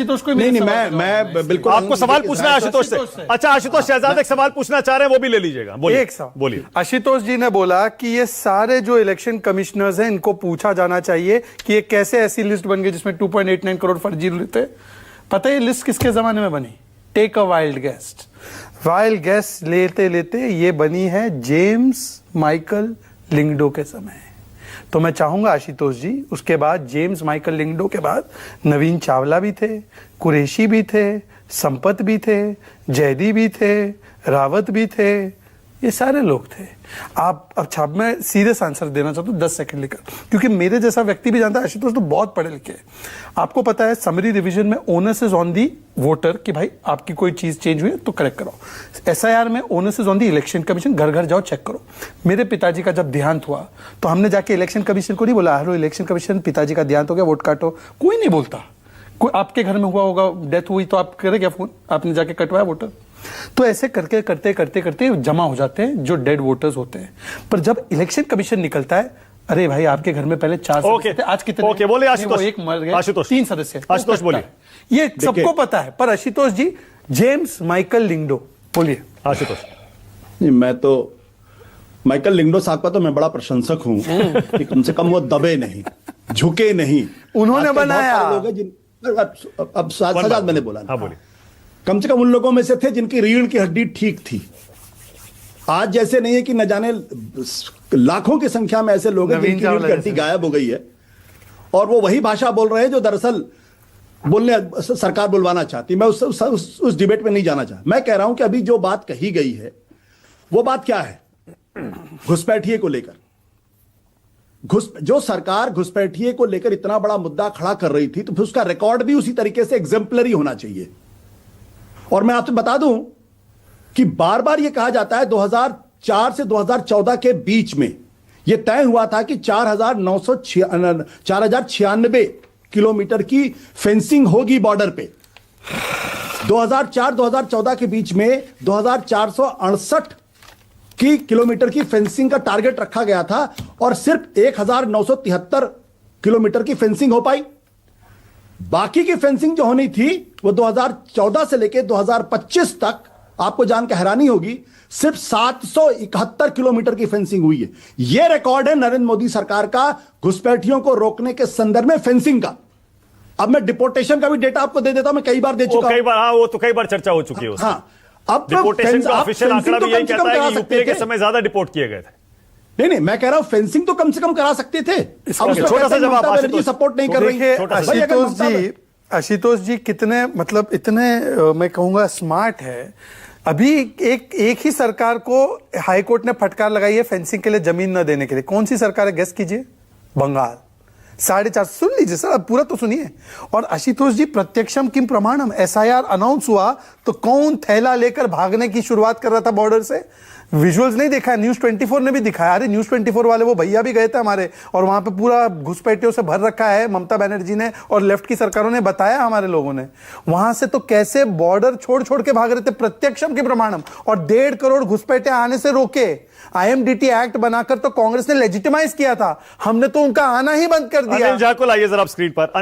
आशुतोष को नहीं मैं बिल्कुल आपको सवाल पूछना है आशुतोष से। अच्छा आशुतोष शहजाद एक सवाल पूछना चाह रहे हैं, वो भी ले लीजिएगा। बोलिए एक सवाल बोलिए। आशुतोष जी ने बोला कि ये सारे जो इलेक्शन कमिश्नर्स हैं इनको पूछा जाना चाहिए कि ये कैसे ऐसी लिस्ट बन गई जिसमें 2.89 करोड़ फर्जी थे। पता है ये लिस्ट किसके जमाने में बनी? Take a wild guest. Wild guest लेते लेते ये बनी है जेम्स माइकल लिंगडो के समय। तो मैं चाहूंगा आशुतोष जी, उसके बाद जेम्स माइकल लिंगडो के बाद नवीन चावला भी थे, कुरैशी भी थे, संपत भी थे, जैदी भी थे, रावत भी थे, ये सारे लोग थे। आप अच्छा मैं सीरियस आंसर देना चाहता हूँ 10 सेकंड लेकर, क्योंकि मेरे जैसा व्यक्ति भी जानता है आशुतोष तो बहुत पढ़े लिखे हैं। आपको पता है समरी रिवीजन में onus is on the voter कि भाई आपकी कोई चीज चेंज हुई है तो करेक्ट कराओ। एसआईआर में onus is on the election commission, घर घर जाओ चेक करो। मेरे पिताजी का जब देहांत हुआ तो हमने जाके इलेक्शन कमीशन को नहीं बोला हेलो इलेक्शन कमीशन पिताजी का देहांत हो गया वोट काटो, कोई नहीं बोलता। कोई आपके घर में हुआ होगा डेथ हुई तो आप करे क्या फोन, आपने जाके कटवाया वोटर? तो ऐसे करके करते करते करते जमा हो जाते हैं जो डेड वोटर्स होते हैं। पर जब इलेक्शन कमीशन निकलता है, अरे भाई आपके घर में पहले 4 सदस्य थे, आज कितने? ओके बोले आशुतोष। एक मर गए, आशुतोष 3 सदस्य। आशुतोष बोलिए। ये सबको पता है। पर आशुतोष जी जेम्स माइकल लिंगडो बोलिए। आशुतोष नहीं, मैं तो माइकल लिंगडो साहब का तो मैं बड़ा प्रशंसक हूं कि कम से कम वो दबे नहीं, झुके नहीं। उन्होंने बनाया। लोग हैं जिन अब साथ मैंने बोला हाँ बोलिए। कम से कम उन लोगों में से थे जिनकी रीढ़ की हड्डी ठीक थी। आज जैसे नहीं है कि न जाने लाखों की संख्या में ऐसे लोग हैं जिनकी रीढ़ की हड्डी गायब हो गई है और वो वही भाषा बोल रहे हैं जो दरअसल बोलने सरकार बुलवाना चाहती। मैं उस डिबेट में नहीं जाना चाहता। मैं कह रहा हूं कि अभी जो बात कही गई है वो बात क्या है? घुसपैठिए को लेकर जो सरकार घुसपैठिए को लेकर इतना बड़ा मुद्दा खड़ा कर रही थी तो फिर उसका रिकॉर्ड भी उसी तरीके से एग्जाम्पलरी होना चाहिए। और मैं आपसे बता दूं कि बार बार यह कहा जाता है 2004 से 2014 के बीच में यह तय हुआ था कि 4096 किलोमीटर की फेंसिंग होगी बॉर्डर पे। 2004-2014 के बीच में 2468 की किलोमीटर की फेंसिंग का टारगेट रखा गया था और सिर्फ 1973 किलोमीटर की फेंसिंग हो पाई। बाकी की फेंसिंग जो होनी थी वो 2014 से लेकर 2025 तक आपको जानकर हैरानी होगी सिर्फ 771 किलोमीटर की फेंसिंग हुई है। यह रिकॉर्ड है नरेंद्र मोदी सरकार का घुसपैठियों को रोकने के संदर्भ में फेंसिंग का। अब मैं डिपोर्टेशन का भी डेटा आपको दे देता हूं, मैं कई बार दे चुका हूं। कई बार हाँ, वो तो कई बार चर्चा हो चुकी है उसकी। हाँ, अब डिपोर्टेशन का ऑफिशियल आंकड़ा भी यही कहता है कि यूपीए के समय ज्यादा डिपोर्ट किए गए थे। नहीं, मैं कह रहा हूं फेंसिंग तो कम से कम करा सकते थे। छोटा सा जवाब आशुतोष सपोर्ट नहीं कर रही है। आशुतोष जी कितने मतलब इतने मैं कहूंगा स्मार्ट है। अभी एक ही सरकार को हाईकोर्ट ने फटकार लगाई है फेंसिंग के लिए जमीन न देने के लिए। कौन सी सरकार है गेस कीजिए? बंगाल। 4.5 सुन लीजिए सर, अब पूरा तो सुनिए। और आशुतोष जी प्रत्यक्षम किम प्रमाणम, एसआईआर अनाउंस हुआ तो कौन थैला लेकर भागने की शुरुआत कर रहा था बॉर्डर से? विजुअल्स नहीं देखा, न्यूज 24 ने भी दिखाया। अरे न्यूज 24 वाले वो भैया भी गए थे हमारे, और वहां पे पूरा घुसपैठियों से भर रखा है। ममता बनर्जी ने और लेफ्ट की सरकारों ने बताया हमारे लोगों ने। वहां से तो कैसे बॉर्डर छोड़ छोड़ के भाग रहे थे प्रत्यक्षम के प्रमाणम, और 1.5 करोड़ घुसपैठे आने से रोके। आईएमडीटी एक्ट बनाकर तो कांग्रेस ने लेजिटिमाइज किया था, हमने तो उनका आना ही बंद कर दिया। अनिल झा को लाइए जरा स्क्रीन पर।